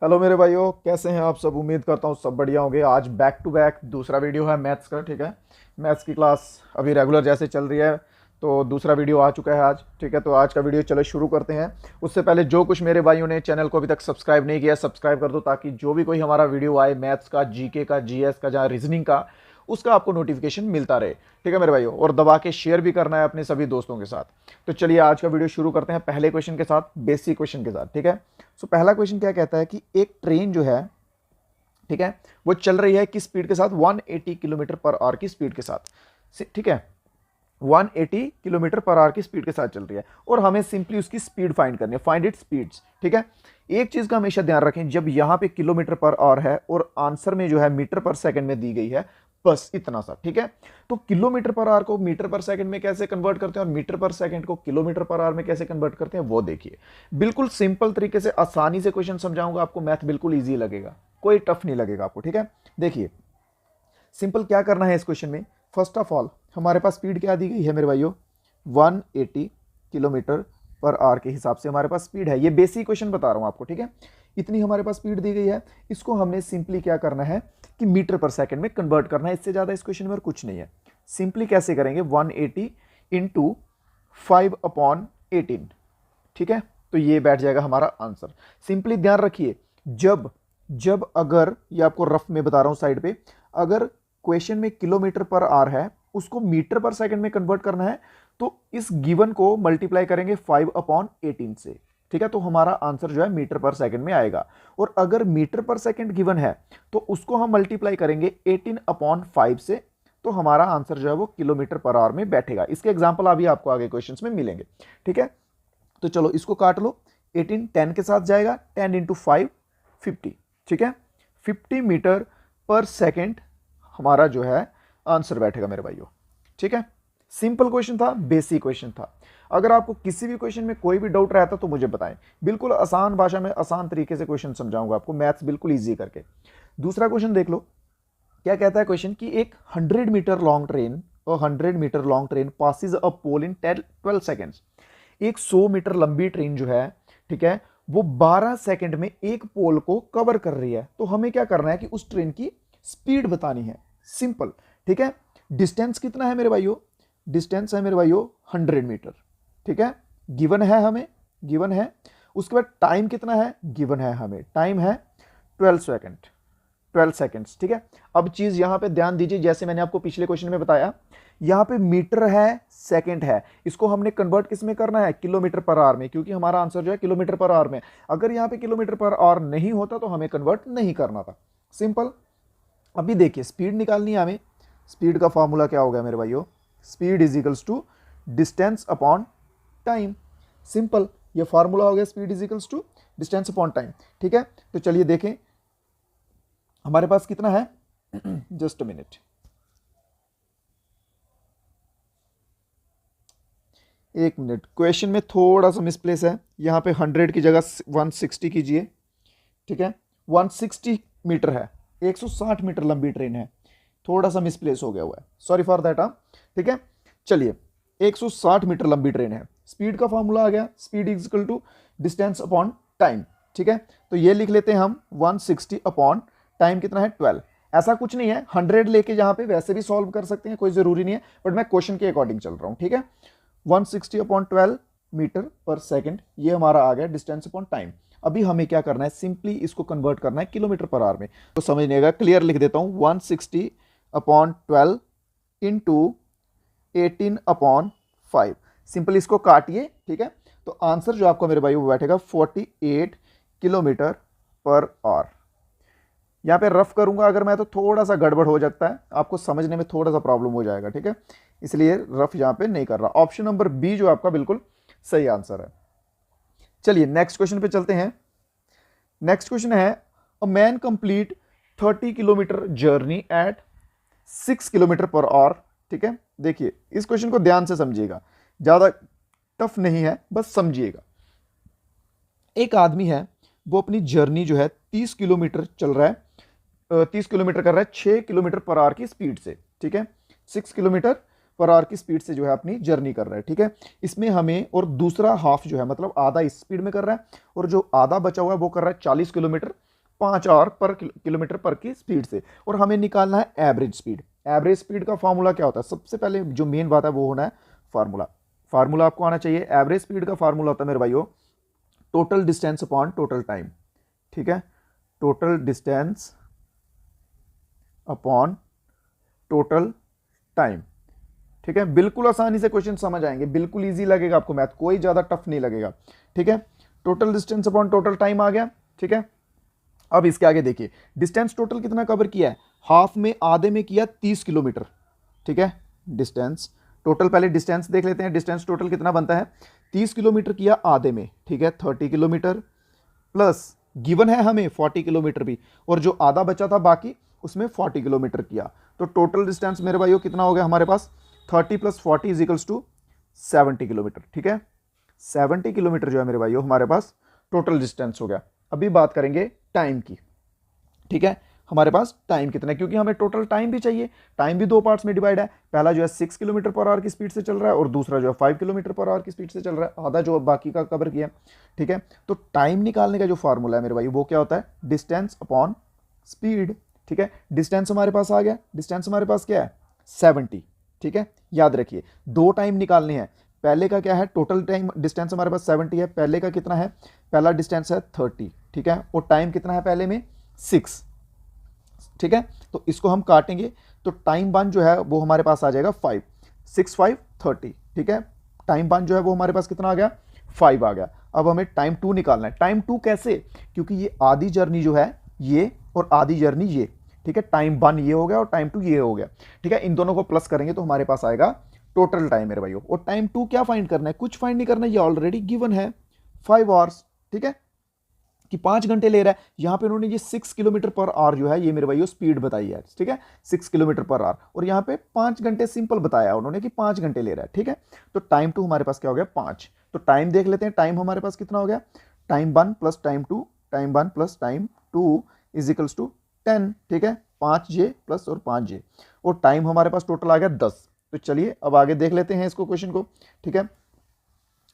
Hello मेरे भाइयों, कैसे हैं आप सब। उम्मीद करता हूँ सब बढ़िया होंगे। आज बैक टू बैक दूसरा वीडियो है मैथ्स का। ठीक है, मैथ्स की क्लास अभी रेगुलर जैसे चल रही है, तो दूसरा वीडियो आ चुका है आज। ठीक है, तो आज का वीडियो चलो शुरू करते हैं। उससे पहले जो कुछ मेरे भाइयों ने चैनल को अभी तक सब्सक्राइब नहीं किया, सब्सक्राइब कर दो, ताकि जो भी कोई हमारा वीडियो आए मैथ्स का, जीके का, जीएस का, जहाँ रीजनिंग का, उसका आपको नोटिफिकेशन मिलता रहे। ठीक है मेरे भाइयों, और दबा के शेयर भी करना है अपने सभी दोस्तों के साथ। तो चलिए आज का वीडियो शुरू करते हैं पहले क्वेश्चन के साथ, बेसिक क्वेश्चन के साथ। ठीक है, सो पहला क्वेश्चन क्या कहता है कि एक ट्रेन जो है, ठीक है, वो चल रही है किस स्पीड के साथ, 180 किलोमीटर पर आवर की स्पीड के साथ। ठीक है, 180 किलोमीटर पर आवर की स्पीड के साथ चल रही है, और हमें सिंपली उसकी स्पीड फाइंड करनी है, फाइंड इट स्पीड्स। ठीक है, एक चीज का हमेशा ध्यान रखें, जब यहां पे किलोमीटर पर आवर है और आंसर में जो है मीटर पर सेकंड में दी गई है, बस इतना सा। ठीक है, तो किलोमीटर पर आवर को मीटर पर सेकंड में कैसे कन्वर्ट करते हैं और मीटर पर सेकंड को किलोमीटर पर आवर में कैसे कन्वर्ट करते हैं, वो देखिए। बिल्कुल सिंपल तरीके से आसानी से क्वेश्चन समझाऊंगा आपको, मैथ बिल्कुल ईजी लगेगा, कोई टफ नहीं लगेगा आपको। ठीक है, देखिए सिंपल क्या करना है इस क्वेश्चन में। फर्स्ट ऑफ ऑल हमारे पास स्पीड क्या दी गई है मेरे भाइयों, 180 किलोमीटर पर आवर के हिसाब से हमारे पास स्पीड है। ये बेसिक क्वेश्चन बता रहा हूं आपको। ठीक है, इतनी हमारे पास स्पीड दी गई है, इसको हमने सिंपली क्या करना है कि मीटर पर सेकंड में कन्वर्ट करना है। इससे ज्यादा इस क्वेश्चन में और कुछ नहीं है। सिंपली कैसे करेंगे, 180 इंटू 5/18। ठीक है, तो ये बैठ जाएगा हमारा आंसर। सिंपली ध्यान रखिए, जब जब अगर ये आपको रफ में बता रहा हूं साइड पे, अगर क्वेश्चन में किलोमीटर पर आवर है, उसको मीटर पर सेकंड में कन्वर्ट करना है, तो इस गिवन को मल्टीप्लाई करेंगे 5/18 से। ठीक है, तो हमारा आंसर जो है मीटर पर सेकंड में आएगा। और अगर मीटर पर सेकंड गिवन है, तो उसको हम मल्टीप्लाई करेंगे 18/5 से, तो हमारा आंसर जो है वो किलोमीटर पर आवर में बैठेगा। इसके एग्जाम्पल अभी आपको आगे क्वेश्चंस में मिलेंगे। ठीक है, तो चलो इसको काट लो। 18 10 के साथ जाएगा, 10 इंटू 5 50। ठीक है, 50 मीटर पर सेकेंड हमारा जो है आंसर बैठेगा मेरे भाइयों। ठीक है, सिंपल क्वेश्चन था, बेसिक क्वेश्चन था। अगर आपको किसी भी क्वेश्चन में कोई भी डाउट रहता तो मुझे बताएं, बिल्कुल आसान भाषा में आसान तरीके से क्वेश्चन समझाऊंगा आपको, मैथ्स बिल्कुल इजी करके। दूसरा क्वेश्चन देख लो, क्या कहता है क्वेश्चन कि एक 100 metre long train, 100 metre long train passes a pole in 12 seconds. एक 100 मीटर लंबी ट्रेन जो है, ठीक है, वो 12 सेकंड में एक पोल को कवर कर रही है। तो हमें क्या करना है कि उस ट्रेन की स्पीड बतानी है। सिंपल। ठीक है, डिस्टेंस कितना है मेरे भाइयों, डिस्टेंस है मेरे भाइयों 100 मीटर। ठीक है, गिवन है हमें, गिवन है। उसके बाद टाइम कितना है, गिवन है हमें, टाइम है 12 सेकंड, 12 सेकंड्स। ठीक है, अब चीज यहां पे ध्यान दीजिए, जैसे मैंने आपको पिछले क्वेश्चन में बताया, यहां पे मीटर है, सेकंड है, इसको हमने कन्वर्ट किस में करना है, किलोमीटर पर आवर में, क्योंकि हमारा आंसर जो है किलोमीटर पर आवर में। अगर यहां पे किलोमीटर पर आवर नहीं होता तो हमें कन्वर्ट नहीं करना था। सिंपल। अभी देखिए स्पीड निकालनी है हमें। स्पीड का फॉर्मूला क्या होगा मेरे भाइयों, speed is equals to distance upon time. Simple, ये फॉर्मूला हो गया, speed is equals to distance upon time. ठीक है, तो चलिए देखें हमारे पास कितना है। जस्ट अ मिनट, एक मिनट, क्वेश्चन में थोड़ा सा मिसप्लेस है। यहां पे 100 की जगह 160 कीजिए। ठीक है, 160 मीटर है, 160 मीटर लंबी ट्रेन है, थोड़ा सा मिसप्लेस हो गया हुआ है, सॉरी फॉर दैट। ठीक है, चलिए 160 मीटर लंबी ट्रेन है, स्पीड का फॉर्मूला आ गया, speed is equal to distance upon time. ठीक है, तो ये लिख लेते हैं हम 160 अपॉन टाइम कितना है 12। ऐसा कुछ नहीं है, 100 लेके यहां पे वैसे भी सॉल्व कर सकते हैं, कोई जरूरी नहीं है, बट मैं क्वेश्चन के अकॉर्डिंग चल रहा हूं। ठीक है, 160 अपॉन 12 मीटर पर सेकंड, ये हमारा आ गया डिस्टेंस अपॉन टाइम। अभी हमें क्या करना है, सिंपली इसको कन्वर्ट करना है किलोमीटर पर आवर में। तो समझिएगा, क्लियर लिख देता हूं, 160 अपॉन 12 इंटू 18/5। सिंपली इसको काटिए। ठीक है, तो आंसर जो आपको मेरे भाई वो बैठेगा 48 किलोमीटर पर आवर। यहां पे रफ करूंगा अगर मैं, तो थोड़ा सा गड़बड़ हो जाता है, आपको समझने में थोड़ा सा प्रॉब्लम हो जाएगा। ठीक है, इसलिए रफ यहां पे नहीं कर रहा। ऑप्शन नंबर बी जो आपका बिल्कुल सही आंसर है। चलिए नेक्स्ट क्वेश्चन पे चलते हैं। नेक्स्ट क्वेश्चन है, a man complete 30 kilometre journey at 6 kilometre per our. ठीक है, देखिए इस क्वेश्चन को ध्यान से समझिएगा, ज्यादा टफ नहीं है, बस समझिएगा। एक आदमी है, वो अपनी जर्नी जो है 30 किलोमीटर चल रहा है, 30 किलोमीटर कर रहा है 6 किलोमीटर पर आवर की स्पीड से। ठीक है, 6 किलोमीटर पर आवर की स्पीड से जो है अपनी जर्नी कर रहा है। ठीक है, इसमें हमें, और दूसरा हाफ जो है मतलब आधा इस स्पीड में कर रहा है, और जो आधा बचा हुआ है वो कर रहा है 40 किलोमीटर 5 आवर पर किलोमीटर पर की स्पीड से, और हमें निकालना है एवरेज स्पीड। एवरेज स्पीड का फॉर्मूला क्या होता है? सबसे पहले जो मेन बात है वो होना है फार्मूला। फार्मूला आपको आना चाहिए। एवरेज स्पीड का फार्मूला होता है मेरे भाइयों total distance upon total time. ठीक है, total distance upon total time. ठीक है, बिल्कुल आसानी से क्वेश्चन समझ आएंगे, बिल्कुल इजी लगेगा आपको मैथ, कोई ज्यादा टफ नहीं लगेगा। ठीक है, total distance upon total time आ गया। ठीक है, अब इसके आगे देखिए डिस्टेंस टोटल कितना कवर किया है, हाफ में आधे में किया 30 किलोमीटर। ठीक है, डिस्टेंस टोटल, पहले डिस्टेंस देख लेते हैं, डिस्टेंस टोटल कितना बनता है, 30 किलोमीटर किया आधे में। ठीक है, 30 किलोमीटर प्लस गिवन है हमें 40 किलोमीटर भी, और जो आधा बचा था बाकी उसमें 40 किलोमीटर किया। तो टोटल डिस्टेंस मेरे भाइयों कितना हो गया हमारे पास, 30 + 40 इज इक्वल्स टू 70 किलोमीटर। ठीक है, 70 किलोमीटर जो है मेरे भाइयों हमारे पास टोटल डिस्टेंस हो गया। अभी बात करेंगे टाइम की। ठीक है, हमारे पास टाइम कितना है, क्योंकि हमें टोटल टाइम भी चाहिए। टाइम भी दो पार्ट्स में डिवाइड है, पहला जो है 6 किलोमीटर पर आवर की स्पीड से चल रहा है और दूसरा जो है 5 किलोमीटर पर आवर की स्पीड से चल रहा है, आधा जो बाकी का कवर किया। ठीक है, तो टाइम निकालने का जो फार्मूला है मेरे भाई वो क्या होता है, डिस्टेंस अपॉन स्पीड। ठीक है, डिस्टेंस हमारे पास आ गया, डिस्टेंस हमारे पास क्या है 70। ठीक है, याद रखिए दो टाइम निकालने हैं, पहले का क्या है टोटल टाइम डिस्टेंस हमारे पास 70 है, पहले का कितना है, पहला डिस्टेंस है 30। ठीक है, और टाइम कितना है पहले में 6। ठीक है, तो इसको हम काटेंगे तो टाइम बान जो है वो हमारे पास आ जाएगा 5, 6 5 30। ठीक है, टाइम बान जो है वो हमारे पास कितना आ गया 5 आ गया। अब हमें टाइम 2 निकालना है। टाइम 2 कैसे, क्योंकि ये आधी जर्नी जो है ये और आधी जर्नी ये। ठीक है, टाइम 1 ये हो गया और टाइम 2 ये हो गया। ठीक है, इन दोनों को प्लस करेंगे तो हमारे पास आएगा टोटल टाइम मेरे भाइयों। और टाइम 2 क्या फाइंड करना है, कुछ फाइंड नहीं करना है, ये ऑलरेडी गिवन है 5 आवर्स। ठीक है, कि 5 घंटे ले रहा है, यहां पे उन्होंने ये 6 किलोमीटर पर आवर जो है ये मेरे भाइयों स्पीड बताई है। ठीक है, 6 किलोमीटर पर आवर, और यहां पे 5 घंटे सिंपल बताया उन्होंने कि 5 घंटे ले रहा है। ठीक है, तो टाइम 2 हमारे पास क्या हो गया 5। तो टाइम देख लेते हैं, टाइम हमारे पास कितना हो गया, time 1 + time 2, time 1 + time 2 is equals to 10। ठीक है, 5J प्लस और 5J, और टाइम हमारे पास टोटल आ गया 10। तो चलिए अब आगे देख लेते हैं इसको क्वेश्चन को। ठीक है,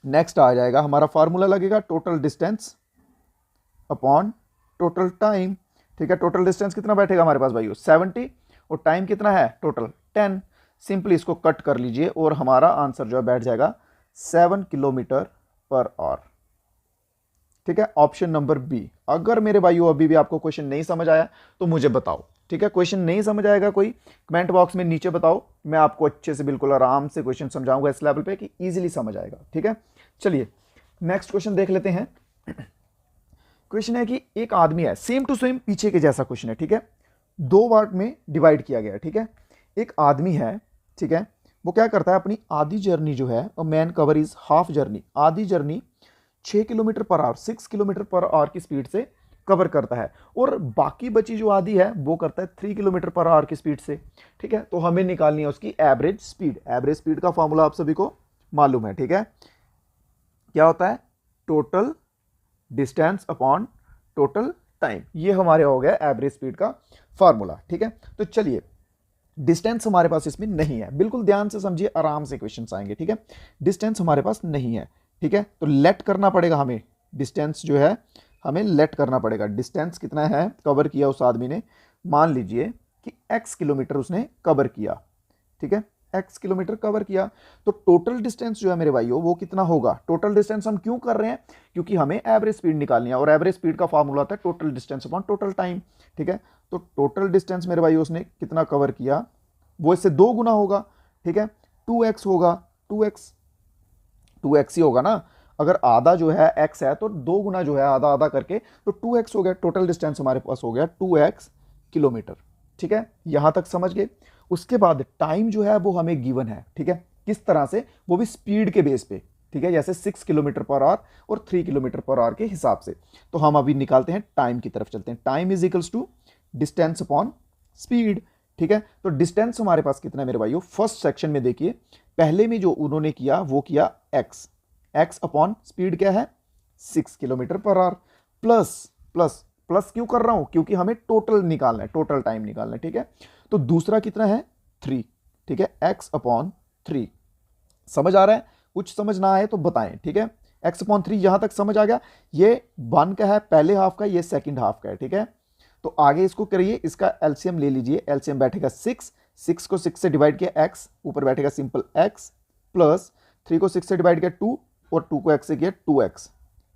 नेक्स्ट आ जाएगा हमारा फॉर्मूला लगेगा total distance upon total time. ठीक है, टोटल डिस्टेंस कितना बैठेगा हमारे पास भाइयों 70, और टाइम कितना है टोटल 10। सिंपली इसको कट कर लीजिए और हमारा आंसर जो है बैठ जाएगा 7 किलोमीटर पर आवर। ठीक है, ऑप्शन नंबर बी। अगर मेरे भाइयों अभी भी आपको क्वेश्चन नहीं समझ आया तो मुझे बताओ। ठीक है, क्वेश्चन नहीं समझ आएगा कोई कमेंट बॉक्स में नीचे बताओ, मैं आपको अच्छे से बिल्कुल आराम से क्वेश्चन समझाऊंगा इस लेवल पे कि इजीली समझ आएगा। ठीक है, चलिए नेक्स्ट क्वेश्चन देख लेते हैं। क्वेश्चन है कि एक आदमी है, सेम टू सेम पीछे के जैसा क्वेश्चन है। ठीक है, 2 पार्ट में डिवाइड किया गया है। ठीक है, एक आदमी है, ठीक है, वो क्या करता है अपनी आधी जर्नी जो है, a man cover is half journey, आधी journey 6 kilometre per hour, 6 kilometre per hour की स्पीड से कवर करता है, और बाकी बची जो आधी है वो करता है 3 किलोमीटर पर आवर की स्पीड से। ठीक है, तो हमें निकालनी है उसकी एवरेज स्पीड। एवरेज स्पीड का फॉर्मूला आप सभी को मालूम है। ठीक है, क्या होता है, total distance upon total time, ये हमारे हो गया एवरेज स्पीड का फॉर्मूला। ठीक है, तो चलिए डिस्टेंस हमारे पास इसमें नहीं है, बिल्कुल ध्यान से समझिए, आराम से क्वेश्चंस आएंगे। ठीक है, डिस्टेंस हमारे पास नहीं है। ठीक है, तो लेट करना पड़ेगा हमें, डिस्टेंस जो है हमें लेट करना पड़ेगा। डिस्टेंस कितना है कवर किया उस आदमी ने, मान लीजिए कि x किलोमीटर उसने कवर किया। ठीक है, x किलोमीटर कवर किया, तो टोटल डिस्टेंस जो है मेरे भाइयों वो कितना होगा। टोटल डिस्टेंस हम क्यों कर रहे हैं, क्योंकि हमें एवरेज स्पीड निकालनी है, और एवरेज स्पीड का फॉर्मूला होता है total distance upon total time. ठीक है, तो टोटल डिस्टेंस मेरे भाइयों उसने कितना कवर किया, वो इससे 2 गुना होगा। ठीक है, 2x होगा, 2x ही होगा ना, अगर आधा जो है x है तो 2 गुना जो है आधा आधा करके, तो 2x हो गया। टोटल डिस्टेंस हमारे पास हो गया 2x किलोमीटर। ठीक है, यहां तक समझ गए। उसके बाद टाइम जो है वो हमें गिवन है। ठीक है, किस तरह से, वो भी स्पीड के बेस पे। ठीक है, जैसे 6 किलोमीटर पर आवर और 3 किलोमीटर पर आवर के हिसाब से। तो हम अभी निकालते हैं टाइम की तरफ चलते हैं। Time is equals to distance upon speed. ठीक है, तो डिस्टेंस हमारे पास कितना है मेरे भाइयों, फर्स्ट सेक्शन में देखिए, पहले में जो उन्होंने किया वो किया x अपॉन स्पीड क्या है 6 kilometre per our, plus plus plus क्यों कर रहा हूं, क्योंकि हमें टोटल निकालना है, टोटल टाइम निकालना है। ठीक है, तो दूसरा कितना है 3। ठीक है, x अपॉन 3। समझ आ रहा है, कुछ समझ ना आए तो बताएं। ठीक है, x/3 यहां तक समझ आ गया। ये 1 का है पहले हाफ का, ये सेकंड हाफ का है, ठीक है। तो आगे इसको करिए, इसका एलसीएम ले लीजिए। एलसीएम बैठेगा 6 को 6 से डिवाइड किया x, ऊपर बैठेगा सिंपल x, प्लस 3 को 6 से डिवाइड किया 2, और 2 को x से किया 2x,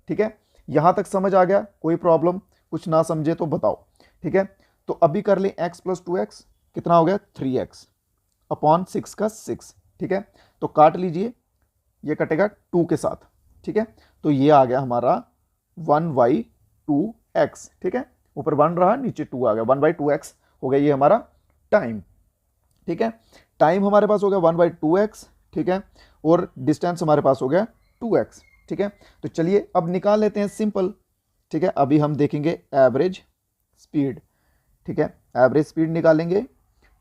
ठीक है। यहां तक समझ आ गया? कोई प्रॉब्लम? कुछ ना समझे तो बताओ, ठीक है। तो अभी कर ले x प्लस 2x, कितना हो गया 3x अपॉन 6 का 6, ठीक है। तो काट लीजिए, ये कटेगा 2 के साथ, ठीक है। तो ये आ गया हमारा 1/2x, ठीक है। ऊपर 1 रहा, नीचे 2 आ गया, 1/2x हो गया ये हमारा टाइम, ठीक है। टाइम हमारे पास हो गया 1/2x, ठीक है, और डिस्टेंस हमारे पास हो गया 2x, ठीक है। तो चलिए अब निकाल लेते हैं सिंपल, ठीक है। अभी हम देखेंगे एवरेज स्पीड, ठीक है। एवरेज स्पीड निकालेंगे,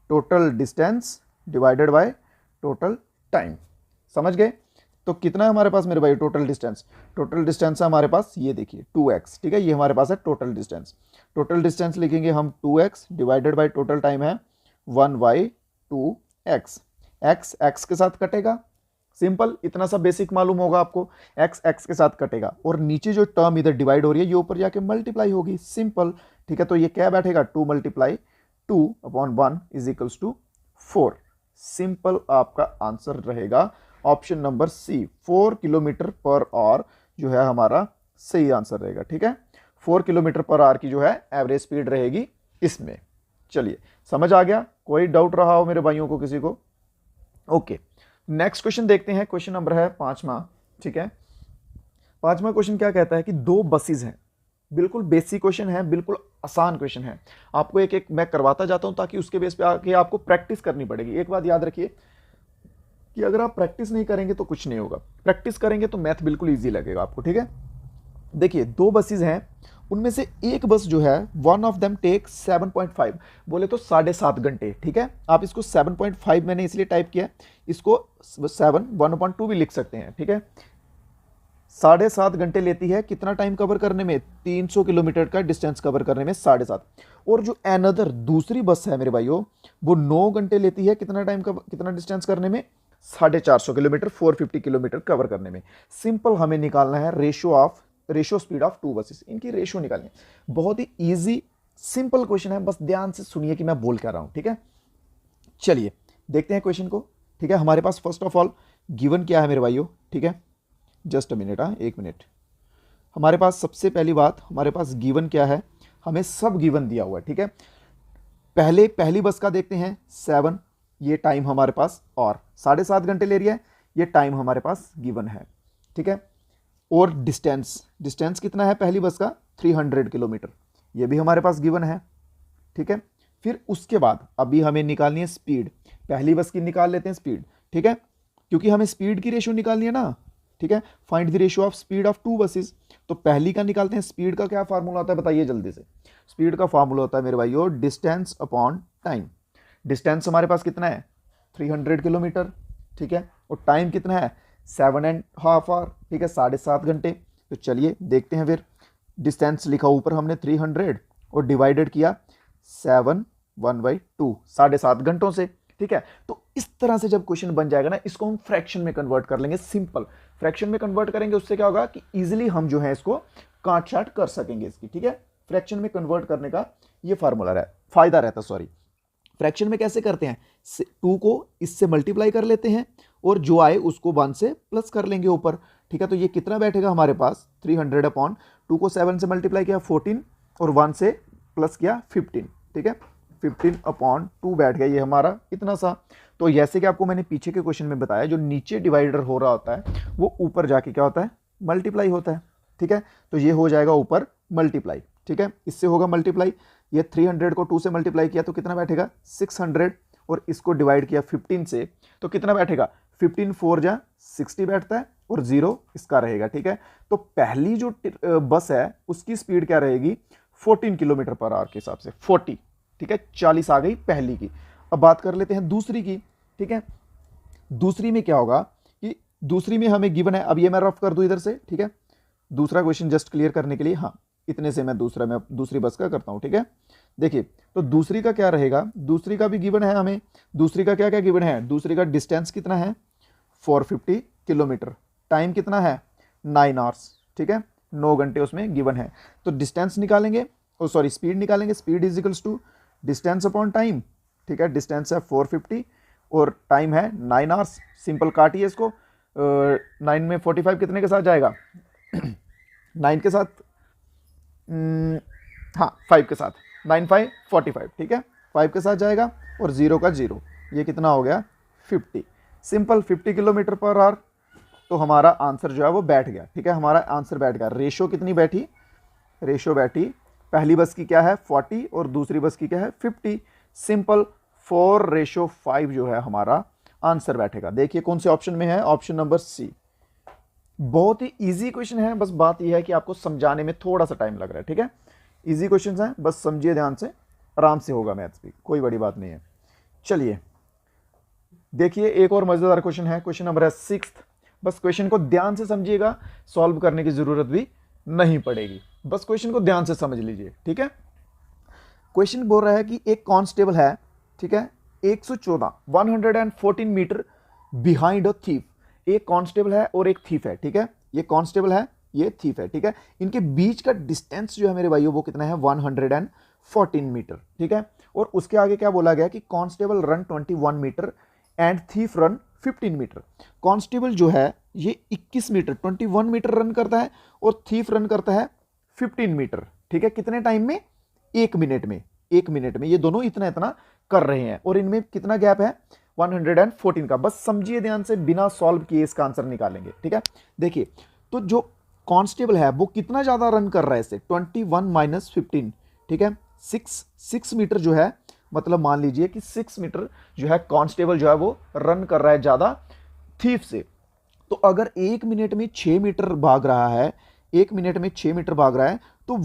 total distance divided by total time, समझ गए। तो कितना है हमारे पास मेरे भाई टोटल डिस्टेंस? टोटल डिस्टेंस है हमारे पास, ये देखिए 2x, ठीक है। ये हमारे पास है टोटल डिस्टेंस। टोटल डिस्टेंस लिखेंगे हम 2x divided by total time है 1/2x। x के साथ कटेगा, सिंपल, इतना सा बेसिक मालूम होगा आपको। x के साथ कटेगा, और नीचे जो टर्म इधर डिवाइड हो रही है ये ऊपर जाके मल्टीप्लाई होगी, सिंपल, ठीक है। तो ये क्या बैठेगा 2 × 2/1 इज इक्वल्स टू 4। सिंपल आपका आंसर रहेगा option number C, 4 kilometre per hour जो है हमारा सही आंसर रहेगा, ठीक है। 4 किलोमीटर पर आवर की जो है एवरेज स्पीड रहेगी इसमें। चलिए समझ आ गया? कोई डाउट रहा हो मेरे भाइयों को, किसी को? ओके, नेक्स्ट क्वेश्चन देखते हैं। क्वेश्चन नंबर है 5वां, ठीक है। 5वां क्वेश्चन क्या कहता है कि 2 बसेस हैं, बिल्कुल बेसिक क्वेश्चन है, बिल्कुल आसान क्वेश्चन है। आपको एक एक मैं करवाता जाता हूं ताकि उसके बेस पे आके आपको प्रैक्टिस करनी पड़ेगी। एक बात याद रखिए कि अगर आप प्रैक्टिस नहीं करेंगे तो कुछ नहीं होगा, प्रैक्टिस करेंगे तो मैथ बिल्कुल ईजी लगेगा आपको, ठीक है। देखिए 2 बसेस हैं, उनमें से एक बस जो है वन ऑफ देम टेक 7.5, बोले तो 7.5 घंटे, ठीक है। आप इसको 7.5 मैंने इसलिए टाइप किया, इसको 7 1/2 भी लिख सकते हैं, ठीक है। 7.5 घंटे लेती है कितना टाइम कवर करने में? 300 किलोमीटर का डिस्टेंस कवर करने में 7.5। और जो एनदर दूसरी बस है मेरे भाइयों, वो 9 घंटे लेती है कितना टाइम कितना डिस्टेंस करने में? 450 किलोमीटर, 450 किलोमीटर कवर करने में। सिंपल हमें निकालना है रेशियो स्पीड ऑफ 2 बसेस, इनकी रेशियो निकालनी है। बहुत ही इजी सिंपल क्वेश्चन है, बस ध्यान से सुनिए कि मैं बोल क्या रहा हूं, ठीक है। चलिए देखते हैं क्वेश्चन को, ठीक है। हमारे पास फर्स्ट ऑफ ऑल गिवन क्या है मेरे भाइयों, ठीक है। जस्ट अ मिनट, हाँ 1 मिनट। हमारे पास सबसे पहली बात, हमारे पास गिवन क्या है, हमें सब गिवन दिया हुआ है, ठीक है। पहली बस का देखते हैं 7, ये टाइम हमारे पास, और 7.5 घंटे ले रही है, ये टाइम हमारे पास गिवन है, ठीक है। और डिस्टेंस कितना है पहली बस का? 300 किलोमीटर, ये भी हमारे पास गिवन है, ठीक है। फिर उसके बाद अभी हमें निकालनी है स्पीड, पहली बस की निकाल लेते हैं स्पीड, ठीक है, क्योंकि हमें स्पीड की रेशियो निकालनी है ना, ठीक है। Find the ratio of speed of 2 buses, तो पहली का निकालते हैं। स्पीड का क्या फार्मूला होता है बताइए जल्दी से? स्पीड का फार्मूला होता है मेरे भाइयों डिस्टेंस अपॉन टाइम। डिस्टेंस हमारे पास कितना है? 300 किलोमीटर, ठीक है। और टाइम कितना है? 7.5 आवर, ठीक है, 7.5 घंटे। तो चलिए देखते हैं फिर। डिस्टेंस लिखा ऊपर हमने 300 और डिवाइडेड किया 7 1/2, 7.5 घंटों से, ठीक है। तो इस तरह से जब क्वेश्चन बन जाएगा ना, इसको हम फ्रैक्शन में कन्वर्ट कर लेंगे। सिंपल फ्रैक्शन में कन्वर्ट करेंगे, उससे क्या होगा कि इजीली हम जो है इसको काट छाट कर सकेंगे इसकी, ठीक है। फ्रैक्शन में कन्वर्ट करने का ये फार्मूला फायदा रहता, सॉरी। फ्रैक्शन में कैसे करते हैं? 2 को इससे मल्टीप्लाई कर लेते हैं और जो आए उसको 1 से प्लस कर लेंगे ऊपर, ठीक है। तो ये कितना बैठेगा हमारे पास? 300 अपॉन 2 को 7 से मल्टीप्लाई किया 14 और 1 से प्लस किया 15, ठीक है। 15/2 बैठ गया ये हमारा इतना सा। तो जैसे कि आपको मैंने पीछे के क्वेश्चन में बताया, जो नीचे डिवाइडर हो रहा होता है वो ऊपर जाके क्या होता है? मल्टीप्लाई होता है, ठीक है। तो ये हो जाएगा ऊपर मल्टीप्लाई, ठीक है, इससे होगा मल्टीप्लाई। ये 300 को 2 से मल्टीप्लाई किया तो कितना बैठेगा? 600, और इसको डिवाइड किया 15 से तो कितना बैठेगा? 15 4 जा 60 बैठता है, और 0 इसका रहेगा, ठीक है। तो पहली जो बस है उसकी स्पीड क्या रहेगी? 14 किलोमीटर पर आवर के हिसाब से 40, ठीक है। 40 आ गई पहली की। अब बात कर लेते हैं दूसरी की, ठीक है। दूसरी में क्या होगा कि दूसरी में हमें गिवन है, अब ये मैं रफ कर दूं इधर से, ठीक है। दूसरा क्वेश्चन जस्ट क्लियर करने के लिए, हाँ इतने से मैं दूसरी बस का करता हूं, ठीक है। देखिए तो दूसरी का क्या रहेगा? दूसरी का भी गिवन है हमें। दूसरी का क्या क्या गिवन है? दूसरी का डिस्टेंस कितना है? 450 किलोमीटर। टाइम कितना है? 9 आवर्स, ठीक है, 9 घंटे उसमें गिवन है। तो डिस्टेंस निकालेंगे, ओ सॉरी स्पीड निकालेंगे, speed is equals to distance upon time, ठीक है, डिस्टेंस है 450 और टाइम है 9 आवर्स। सिंपल काटिए इसको, 9 में 45 कितने के साथ जाएगा 9 के साथ, हाँ 5 के साथ, 9 5 45, ठीक है, 5 के साथ जाएगा और 0 का 0, ये कितना हो गया 50। Simple 50 kilometre per our. तो हमारा आंसर जो है वो बैठ गया, ठीक है, हमारा आंसर बैठ गया। रेशो कितनी बैठी, रेशो बैठी, पहली बस की क्या है 40 और दूसरी बस की क्या है 50। सिंपल 4:5 जो है हमारा आंसर बैठेगा। देखिए कौन से ऑप्शन में है, ऑप्शन नंबर सी। बहुत ही इजी क्वेश्चन है, बस बात यह है कि आपको समझाने में थोड़ा सा टाइम लग रहा है, ठीक है, इजी क्वेश्चन है, बस समझिए ध्यान से, आराम से होगा मैथ्स भी, कोई बड़ी बात नहीं है। चलिए देखिए एक और मजेदार क्वेश्चन है, क्वेश्चन नंबर है 6। बस क्वेश्चन को ध्यान से समझिएगा, सॉल्व करने की जरूरत भी नहीं पड़ेगी, बस क्वेश्चन को ध्यान से समझ लीजिए, ठीक है। क्वेश्चन बोल रहा है कि एक कांस्टेबल है, ठीक है, 114 मीटर बिहाइंड अ थीफ। एक कांस्टेबल है और एक थीफ है, ठीक है, ये कांस्टेबल है, ये थीफ है, ठीक है, इनके बीच का डिस्टेंस जो है मेरे भाइयों वो कितना है 114 मीटर, ठीक है। और उसके आगे क्या बोला गया कि constable run 21 metre and thief run 15 metre. Constable जो है ये 21 मीटर 21 मीटर रन करता है और थीफ रन करता है 15 मीटर, ठीक है, कितने टाइम में, 1 मिनट में, 1 मिनट में ये दोनों इतना इतना कर रहे हैं और इनमें कितना गैप है 114 का। बस समझिए ध्यान से, बिना सॉल्व किए इसका आंसर निकालेंगे, ठीक है। देखिए तो जो कांस्टेबल है वो कितना ज्यादा रन कर रहा है इससे, 21 माइनस 15, ठीक है, 6 मीटर जो है, मतलब मान लीजिए कि 6 मीटर जो है कांस्टेबल जो है वो रन कर रहा है ज्यादा थीफ से। तो अगर 1 मिनट में 6 मीटर भाग रहा है, 1 मिनट में 6 मीटर भाग रहा है, तो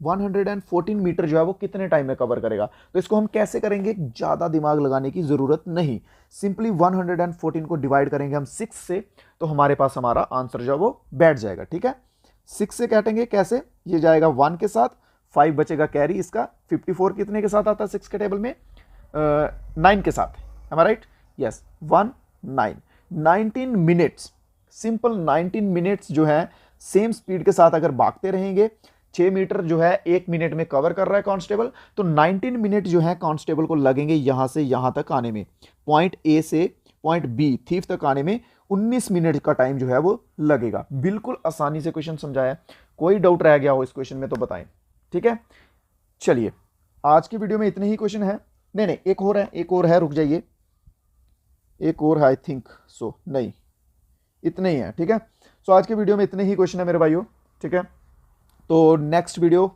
114 मीटर जो है वो कितने टाइम में कवर करेगा। तो इसको हम कैसे करेंगे, ज्यादा दिमाग लगाने की जरूरत नहीं, सिंपली 114 को डिवाइड करेंगे हम 6 से, तो हमारे पास हमारा आंसर जो है वो बैठ जाएगा, ठीक है। 6 से काटेंगे कैसे, ये जाएगा 1 के साथ, 5 बचेगा कैरी इसका, 54 कितने के साथ आता है 6 के टेबल में, 9 के साथ, am I right? Yes 1 9 19 minutes, simple 19 minutes जो है सेम स्पीड के साथ अगर भागते रहेंगे, 6 मीटर जो है 1 मिनट में कवर कर रहा है कांस्टेबल, तो 19 मिनट जो है कांस्टेबल को लगेंगे यहां से यहां तक आने में, पॉइंट ए से पॉइंट बी थीफ तक आने में 19 मिनट का टाइम जो है वो लगेगा। बिल्कुल आसानी से क्वेश्चन समझाया, कोई डाउट रह गया हो इस क्वेश्चन में तो बताएं, ठीक है। चलिए आज की वीडियो में इतने ही क्वेश्चन है, नहीं एक और है, एक और है, रुक जाइए, एक और है आई थिंक सो, नहीं इतने ही है, ठीक है। सो आज की वीडियो में इतने ही क्वेश्चन है मेरे भाइयों, ठीक है। तो नेक्स्ट वीडियो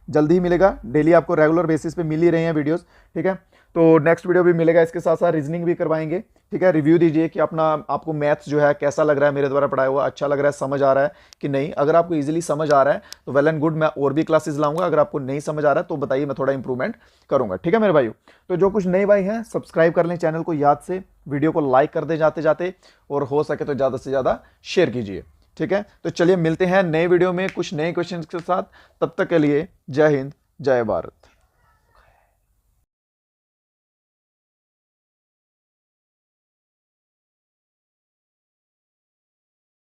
जल्दी ही मिलेगा, डेली आपको रेगुलर बेसिस पे मिल ही रहे हैं वीडियोस, ठीक है। तो नेक्स्ट वीडियो भी मिलेगा, इसके साथ साथ रीजनिंग भी करवाएंगे, ठीक है। रिव्यू दीजिए कि अपना आपको मैथ्स जो है कैसा लग रहा है, मेरे द्वारा पढ़ाया हुआ अच्छा लग रहा है, समझ आ रहा है कि नहीं। अगर आपको इजीली समझ आ रहा है तो वेल एंड गुड, मैं और भी क्लासेस लाऊंगा। अगर आपको नहीं समझ आ रहा है तो बताइए, मैं थोड़ा इंप्रूवमेंट करूंगा, ठीक है मेरे भाइयों। तो जो कुछ नए भाई हैं सब्सक्राइब कर लें चैनल को, याद से वीडियो को लाइक कर दे जाते जाते, और हो सके तो ज़्यादा से ज़्यादा शेयर कीजिए, ठीक है। तो चलिए मिलते हैं नए वीडियो में कुछ नए क्वेश्चन के साथ, तब तक के लिए जय हिंद जय भारत।